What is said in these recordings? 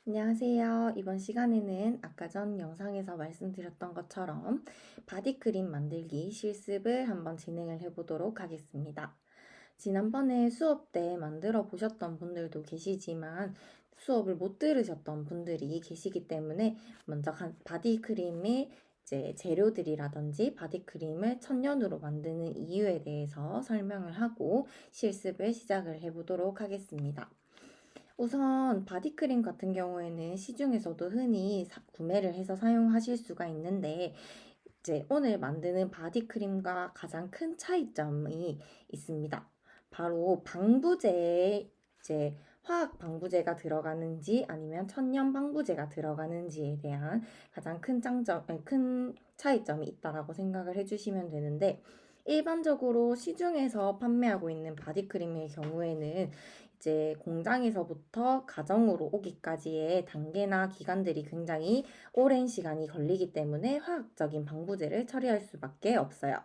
안녕하세요. 이번 시간에는 아까 전 영상에서 말씀드렸던 것처럼 바디크림 만들기 실습을 한번 진행을 해보도록 하겠습니다. 지난번에 수업 때 만들어 보셨던 분들도 계시지만 수업을 못 들으셨던 분들이 계시기 때문에 먼저 바디크림의 이제 재료들이라든지 바디크림을 천연으로 만드는 이유에 대해서 설명을 하고 실습을 시작을 해보도록 하겠습니다. 우선 바디크림 같은 경우에는 시중에서도 흔히 구매를 해서 사용하실 수가 있는데 이제 오늘 만드는 바디크림과 가장 큰 차이점이 있습니다. 바로 방부제에 이제 화학 방부제가 들어가는지 아니면 천연 방부제가 들어가는지에 대한 가장 큰 차이점이 있다라고 생각을 해주시면 되는데 일반적으로 시중에서 판매하고 있는 바디크림의 경우에는 이제 공장에서부터 가정으로 오기까지의 단계나 기간들이 굉장히 오랜 시간이 걸리기 때문에 화학적인 방부제를 처리할 수밖에 없어요.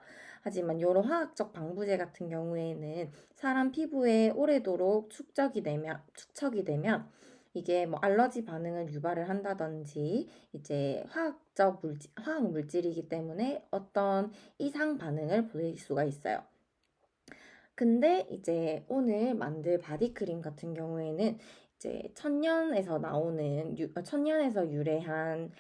하지만 이런 화학적 방부제 같은 경우에는 사람 피부에 오래도록 축적이 되면 이게 뭐 알러지 반응을 유발을 한다든지 이제 화학 물질이기 때문에 어떤 이상 반응을 보일 수가 있어요. 근데 이제 오늘 만들 바디크림 같은 경우에는 이제 천년에서 유래한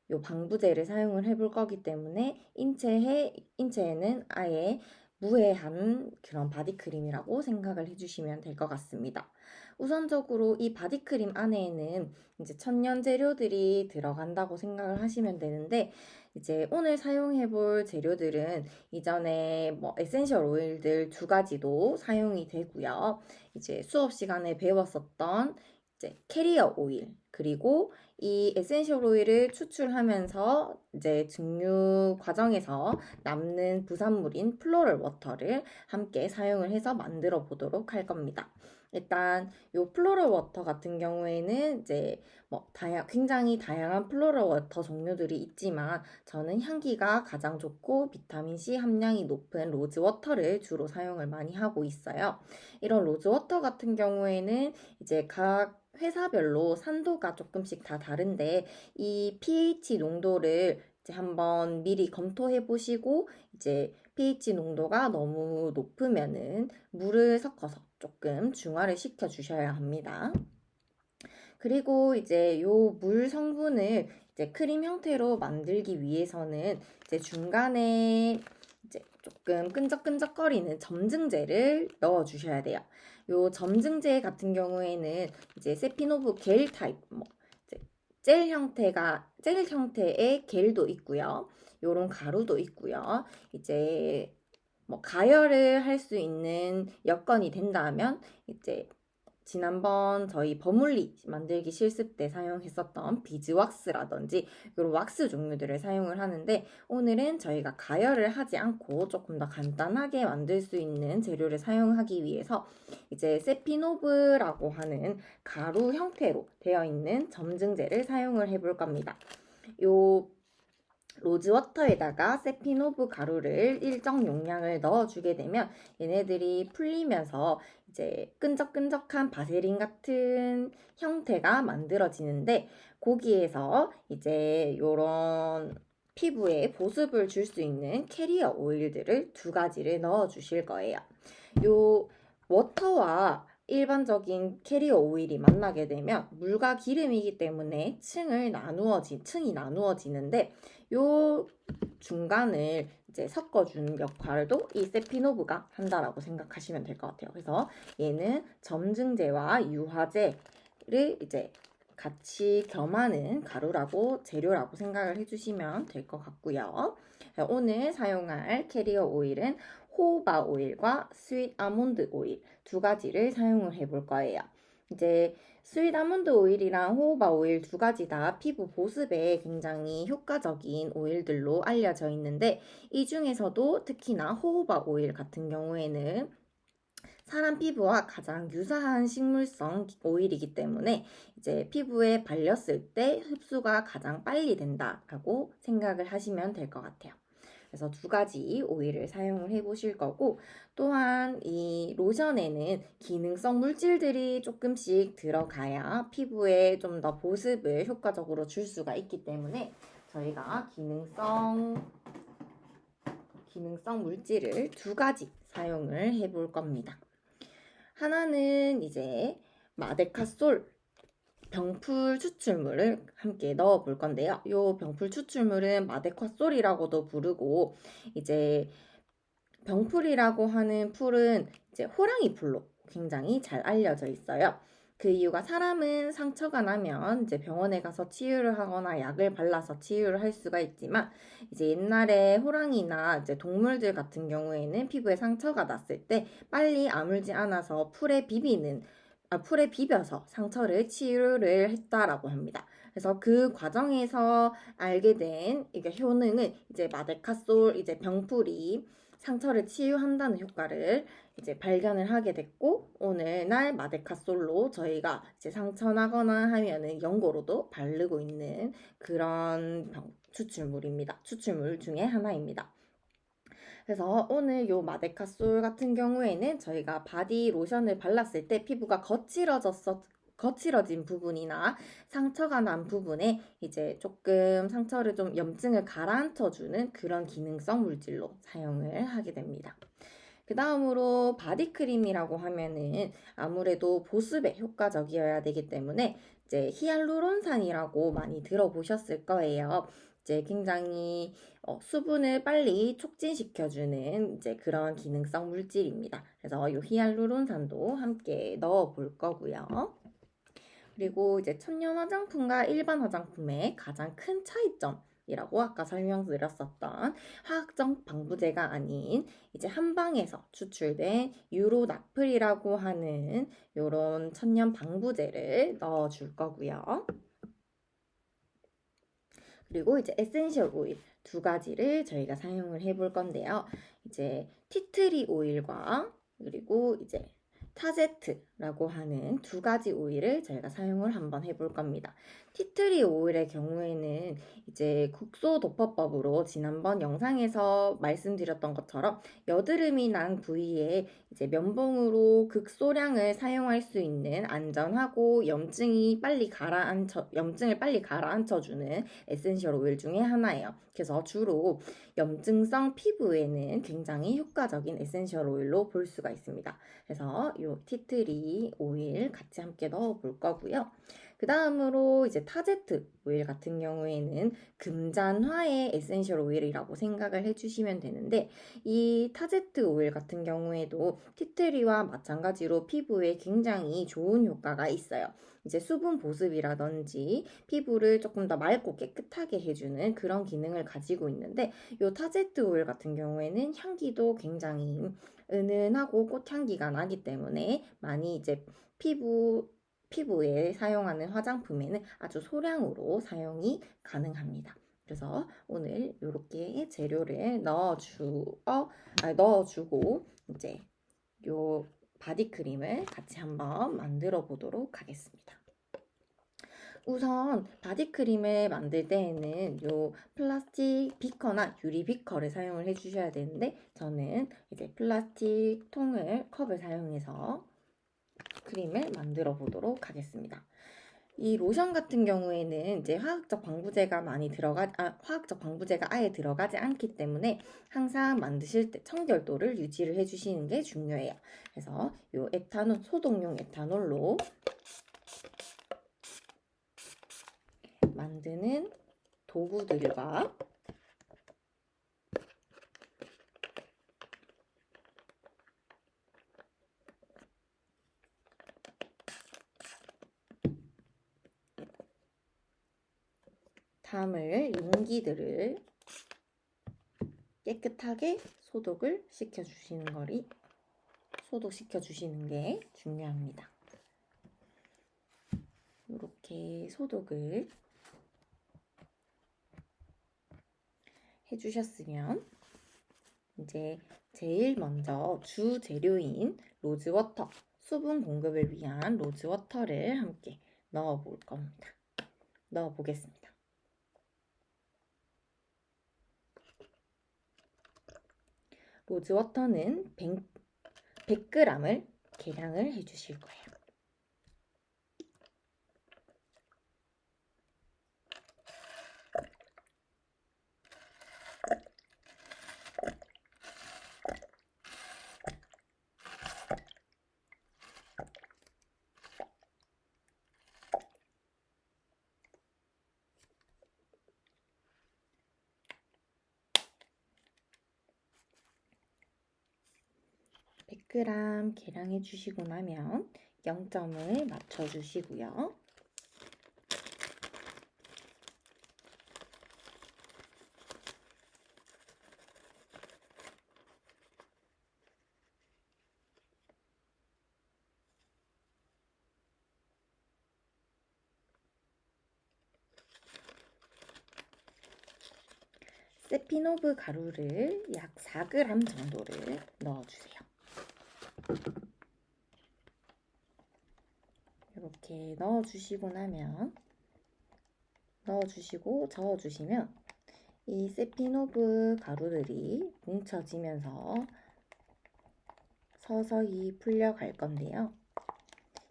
요 방부제를 사용을 해볼 거기 때문에 인체에는 아예 무해한 그런 바디크림이라고 생각을 해주시면 될 것 같습니다. 우선적으로 이 바디크림 안에는 이제 천연 재료들이 들어간다고 생각을 하시면 되는데 이제 오늘 사용해 볼 재료들은 이전에 뭐 에센셜 오일들 두 가지도 사용이 되고요. 이제 수업 시간에 배웠었던 이제 캐리어 오일 그리고 이 에센셜 오일을 추출하면서 이제 증류 과정에서 남는 부산물인 플로럴 워터를 함께 사용을 해서 만들어 보도록 할 겁니다. 일단 요 플로럴 워터 같은 경우에는 이제 뭐 굉장히 다양한 플로럴 워터 종류들이 있지만 저는 향기가 가장 좋고 비타민 C 함량이 높은 로즈 워터를 주로 사용을 많이 하고 있어요. 이런 로즈 워터 같은 경우에는 이제 각 회사별로 산도가 조금씩 다 다른데 이 pH 농도를 이제 한번 미리 검토해 보시고 이제 pH 농도가 너무 높으면은 물을 섞어서 조금 중화를 시켜 주셔야 합니다. 그리고 이제 요 물 성분을 이제 크림 형태로 만들기 위해서는 이제 중간에 이제 조금 끈적끈적거리는 점증제를 넣어 주셔야 돼요. 요 점증제 같은 경우에는 이제 세피노브 겔 타입 이제 젤 형태의 겔도 있고요. 요런 가루도 있고요. 이제 뭐 가열을 할 수 있는 여건이 된다면 이제 지난번 저희 버물리 만들기 실습 때 사용했었던 비즈왁스라든지 이런 왁스 종류들을 사용을 하는데 오늘은 저희가 가열을 하지 않고 조금 더 간단하게 만들 수 있는 재료를 사용하기 위해서 이제 세피노브라고 하는 가루 형태로 되어 있는 점증제를 사용을 해볼 겁니다. 요 로즈워터에다가 세피노브 가루를 일정 용량을 넣어주게 되면 얘네들이 풀리면서 이제 끈적끈적한 바세린 같은 형태가 만들어지는데 거기에서 이제 요런 피부에 보습을 줄 수 있는 캐리어 오일들을 두 가지를 넣어 주실 거예요. 요 워터와 일반적인 캐리어 오일이 만나게 되면 물과 기름이기 때문에 층이 나누어지는데 요 중간을 이제 섞어주는 역할도 이 세피노브가 한다라고 생각하시면 될 것 같아요. 그래서 얘는 점증제와 유화제를 이제 같이 겸하는 재료라고 생각을 해주시면 될 것 같고요. 오늘 사용할 캐리어 오일은 호호바 오일과 스윗 아몬드 오일 두 가지를 사용을 해볼 거예요. 이제 스윗 아몬드 오일이랑 호호바 오일 두 가지 다 피부 보습에 굉장히 효과적인 오일들로 알려져 있는데 이 중에서도 특히나 호호바 오일 같은 경우에는 사람 피부와 가장 유사한 식물성 오일이기 때문에 이제 피부에 발렸을 때 흡수가 가장 빨리 된다라고 생각을 하시면 될 것 같아요. 그래서 두 가지 오일을 사용을 해보실 거고, 또한 이 로션에는 기능성 물질들이 조금씩 들어가야 피부에 좀 더 보습을 효과적으로 줄 수가 있기 때문에 저희가 기능성 물질을 두 가지 사용을 해볼 겁니다. 하나는 이제 마데카솔 병풀 추출물을 함께 넣어 볼 건데요. 이 병풀 추출물은 마데카솔이라고도 부르고, 이제 병풀이라고 하는 풀은 이제 호랑이 풀로 굉장히 잘 알려져 있어요. 그 이유가 사람은 상처가 나면 이제 병원에 가서 치유를 하거나 약을 발라서 치유를 할 수가 있지만, 이제 옛날에 호랑이나 이제 동물들 같은 경우에는 피부에 상처가 났을 때 빨리 아물지 않아서 풀에 비벼서 상처를 치유를 했다라고 합니다. 그래서 그 과정에서 알게 된 이게 효능은 이제 마데카솔 이제 병풀이 상처를 치유한다는 효과를 이제 발견을 하게 됐고, 오늘날 마데카솔로 저희가 이제 상처 나거나 하면은 연고로도 바르고 있는 그런 추출물입니다. 추출물 중에 하나입니다. 그래서 오늘 요 마데카솔 같은 경우에는 저희가 바디 로션을 발랐을 때 피부가 거칠어진 부분이나 상처가 난 부분에 이제 조금 상처를 좀 염증을 가라앉혀주는 그런 기능성 물질로 사용을 하게 됩니다. 그 다음으로 바디크림이라고 하면은 아무래도 보습에 효과적이어야 되기 때문에 이제 히알루론산이라고 많이 들어보셨을 거예요. 이제 굉장히 수분을 빨리 촉진시켜주는 이제 그런 기능성 물질입니다. 그래서 이 히알루론산도 함께 넣어 볼 거고요. 그리고 이제 천연 화장품과 일반 화장품의 가장 큰 차이점이라고 아까 설명드렸었던 화학적 방부제가 아닌 이제 한방에서 추출된 유로나플이라고 하는 요런 천연 방부제를 넣어줄 거고요. 그리고 이제 에센셜 오일 두 가지를 저희가 사용을 해볼 건데요. 이제 티트리 오일과 그리고 이제 타제트라고 하는 두 가지 오일을 저희가 사용을 한번 해볼 겁니다. 티트리 오일의 경우에는 이제 국소 도포법으로 지난번 영상에서 말씀드렸던 것처럼 여드름이 난 부위에 이제 면봉으로 극소량을 사용할 수 있는 안전하고 염증을 빨리 가라앉혀주는 에센셜 오일 중에 하나예요. 그래서 주로 염증성 피부에는 굉장히 효과적인 에센셜 오일로 볼 수가 있습니다. 그래서 이 티트리 오일 같이 함께 넣어 볼 거고요. 그 다음으로 이제 타제트 오일 같은 경우에는 금잔화의 에센셜 오일이라고 생각을 해주시면 되는데, 이 타제트 오일 같은 경우에도 티트리와 마찬가지로 피부에 굉장히 좋은 효과가 있어요. 이제 수분 보습이라든지 피부를 조금 더 맑고 깨끗하게 해주는 그런 기능을 가지고 있는데, 이 타제트 오일 같은 경우에는 향기도 굉장히 은은하고 꽃향기가 나기 때문에 많이 이제 피부에 사용하는 화장품에는 아주 소량으로 사용이 가능합니다. 그래서 오늘 이렇게 재료를 넣어주고 이제 요 바디크림을 같이 한번 만들어 보도록 하겠습니다. 우선 바디크림을 만들 때에는 요 플라스틱 비커나 유리 비커를 사용을 해주셔야 되는데, 저는 이제 플라스틱 컵을 사용해서 크림을 만들어 보도록 하겠습니다. 이 로션 같은 경우에는 이제 화학적 방부제가 아예 들어가지 않기 때문에 항상 만드실 때 청결도를 유지를 해주시는 게 중요해요. 그래서 요 소독용 에탄올로 만드는 도구들과 담을 용기들을 깨끗하게 소독시켜주시는 게 중요합니다. 이렇게 소독을 해주셨으면 이제 제일 먼저 주 재료인 로즈워터, 수분 공급을 위한 로즈워터를 함께 넣어보겠습니다. 로즈워터는 100g을 계량을 해주실 거예요. 계량해 주시고 나면 0점을 맞춰 주시고요. 세피노브 가루를 약 4g 정도를 넣어주세요. 이렇게 넣어주시고 저어주시면 이 세피노브 가루들이 뭉쳐지면서 서서히 풀려갈 건데요.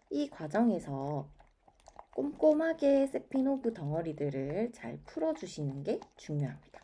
이 과정에서 꼼꼼하게 세피노브 덩어리들을 잘 풀어주시는 게 중요합니다.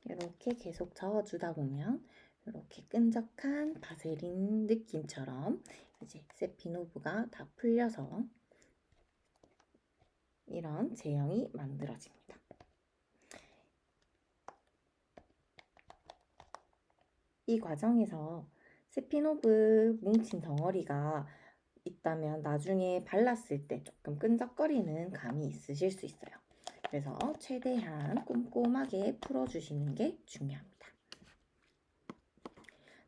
이렇게 계속 저어주다 보면 이렇게 끈적한 바세린 느낌처럼 이제 세피노브가 다 풀려서 이런 제형이 만들어집니다. 이 과정에서 세피노브 뭉친 덩어리가 있다면 나중에 발랐을 때 조금 끈적거리는 감이 있으실 수 있어요. 그래서 최대한 꼼꼼하게 풀어주시는 게 중요합니다.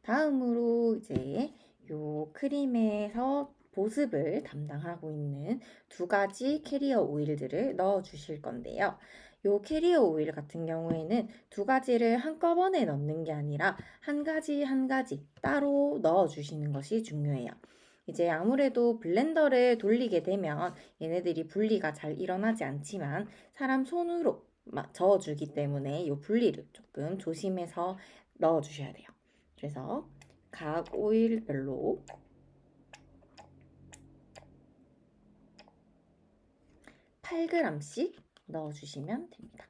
다음으로 이제 요 크림에서 보습을 담당하고 있는 2가지 캐리어 오일들을 넣어 주실 건데요. 요 캐리어 오일 같은 경우에는 2가지를 한꺼번에 넣는 게 아니라 한 가지 따로 넣어 주시는 것이 중요해요. 이제 아무래도 블렌더를 돌리게 되면 얘네들이 분리가 잘 일어나지 않지만 사람 손으로 저어주기 때문에 이 분리를 조금 조심해서 넣어주셔야 돼요. 그래서 각 오일별로 8g씩 넣어주시면 됩니다.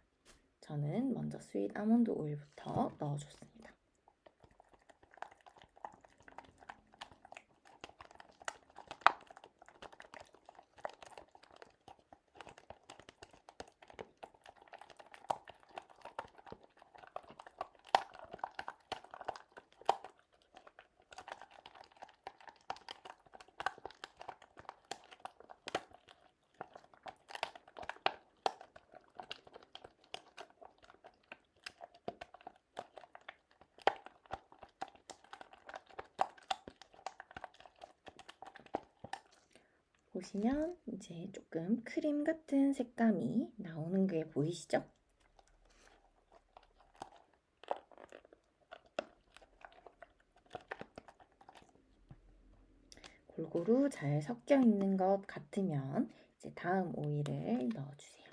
저는 먼저 스윗 아몬드 오일부터 넣어줬습니다. 보시면 이제 조금 크림 같은 색감이 나오는 게 보이시죠? 골고루 잘 섞여 있는 것 같으면 이제 다음 오일을 넣어주세요.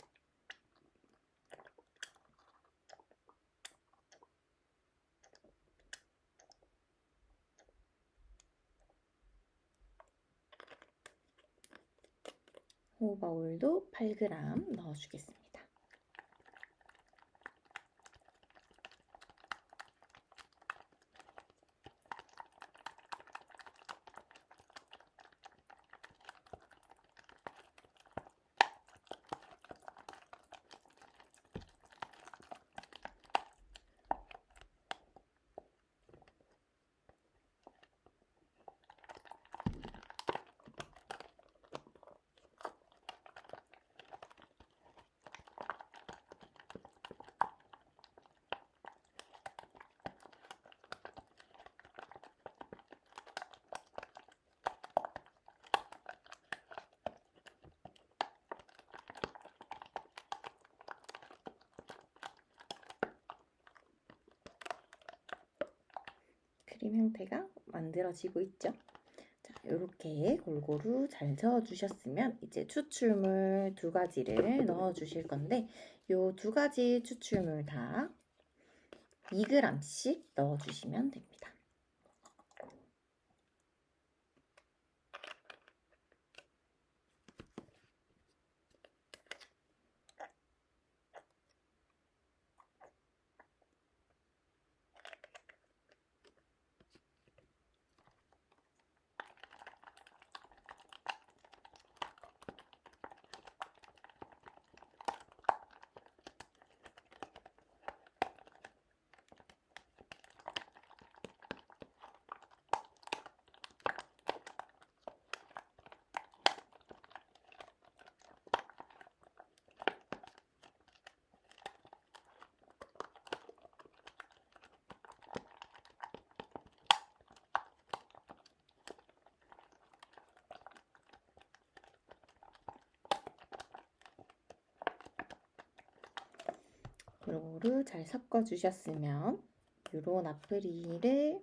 호호바 오일도 8g 넣어주겠습니다. 크림 형태가 만들어지고 있죠. 자, 이렇게 골고루 잘 저어주셨으면 이제 추출물 2가지를 넣어주실 건데 이 2가지 추출물 다 2g씩 넣어주시면 됩니다. 골고루 잘 섞어주셨으면 요런 나프리를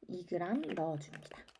(2g) 넣어줍니다.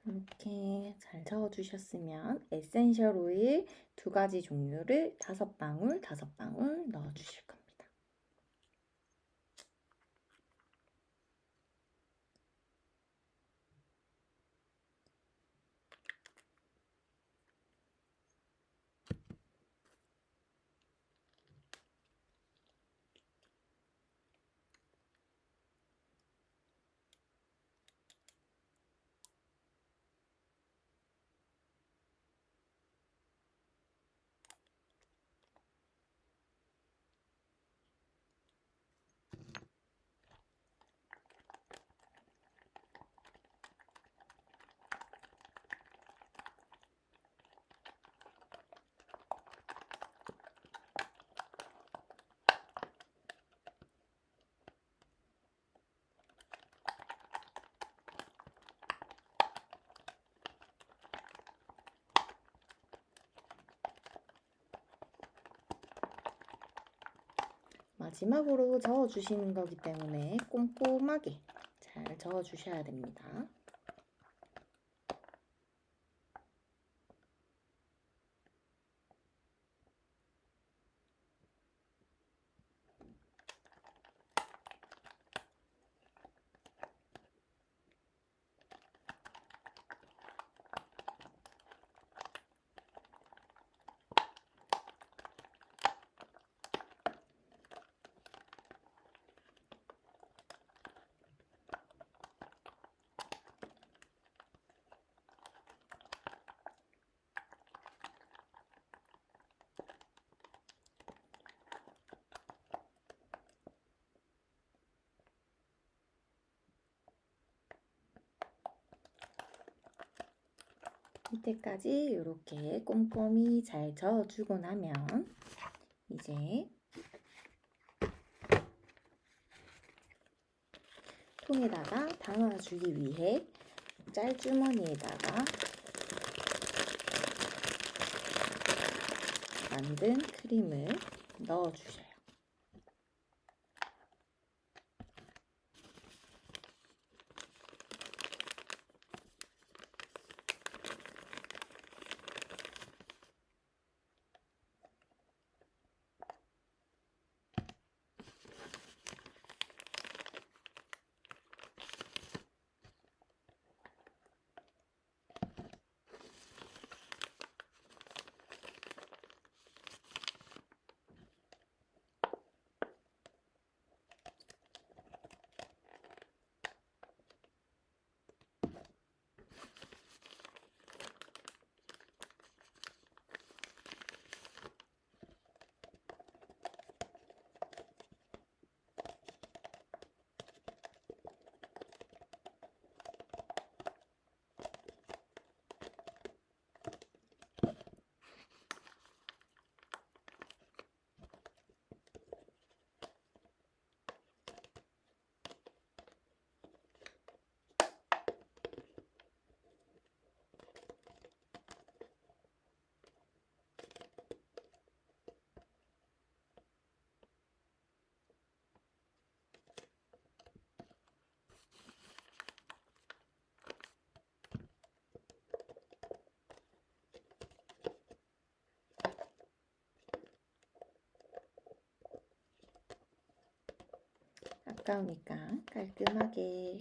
이렇게 잘 저어주셨으면 에센셜 오일 2가지 종류를 5방울 넣어주실 겁니다. 마지막으로 저어주시는 거기 때문에 꼼꼼하게 잘 저어주셔야 됩니다. 밑에까지 이렇게 꼼꼼히 잘 저어주고 나면 이제 통에다가 담아주기 위해 짤주머니에다가 만든 크림을 넣어주셔요. 아까우니까 깔끔하게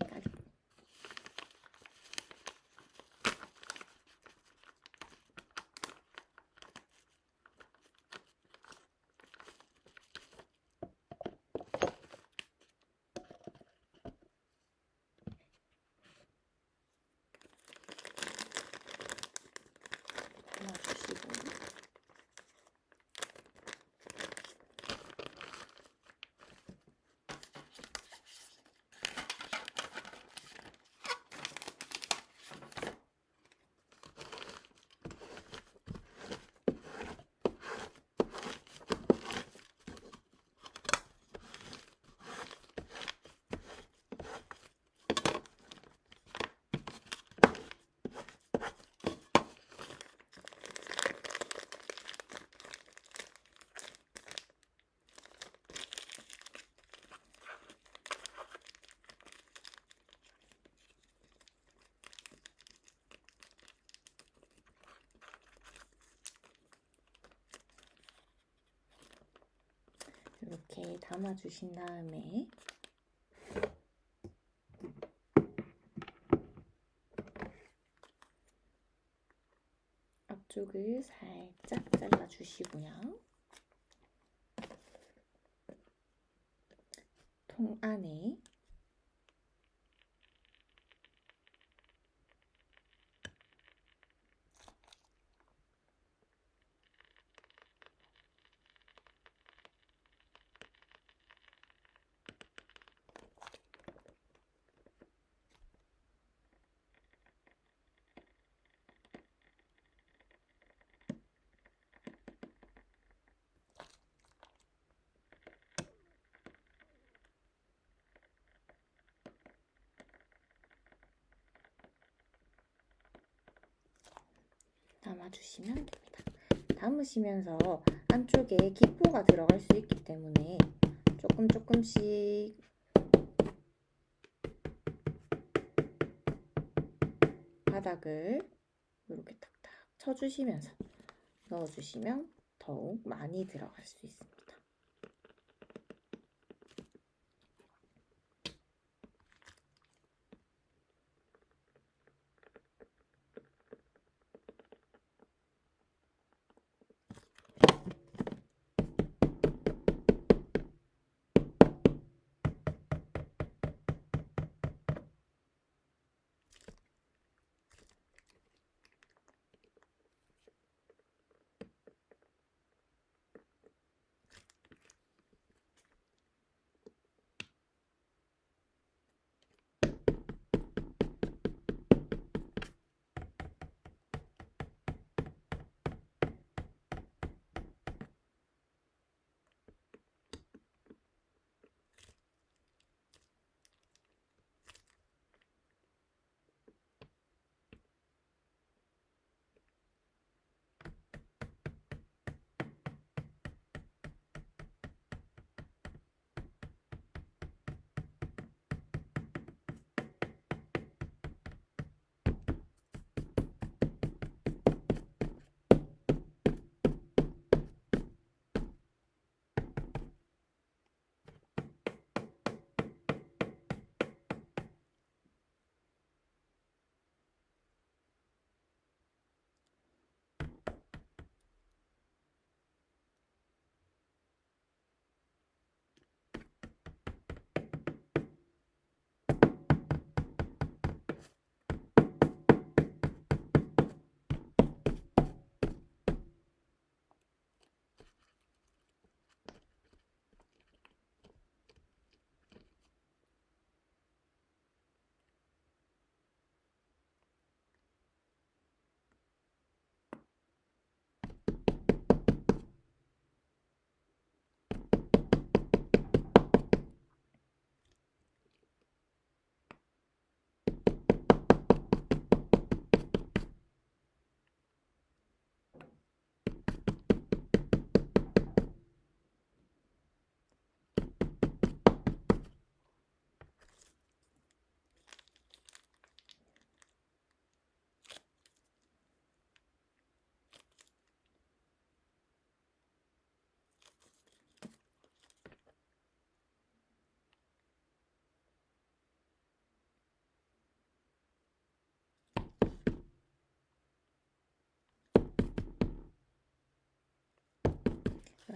담아주시고 이렇게 담아주신 다음에 앞쪽을 살짝 잘라주시고요. 통 안에 담아주시면 됩니다. 담으시면서 안쪽에 기포가 들어갈 수 있기 때문에 조금씩 바닥을 이렇게 탁탁 쳐주시면서 넣어주시면 더욱 많이 들어갈 수 있습니다.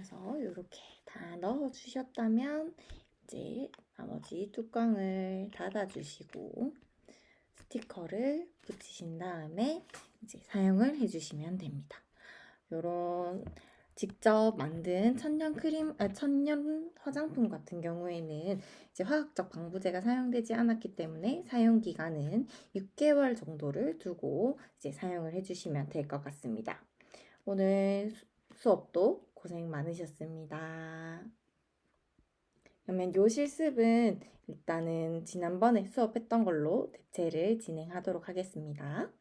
그래서 이렇게 다 넣어주셨다면 이제 나머지 뚜껑을 닫아주시고 스티커를 붙이신 다음에 이제 사용을 해주시면 됩니다. 요런 직접 만든 천연 화장품 같은 경우에는 이제 화학적 방부제가 사용되지 않았기 때문에 사용 기간은 6개월 정도를 두고 이제 사용을 해주시면 될 것 같습니다. 오늘 수업도 고생 많으셨습니다. 그러면 요 실습은 일단은 지난번에 수업했던 걸로 대체를 진행하도록 하겠습니다.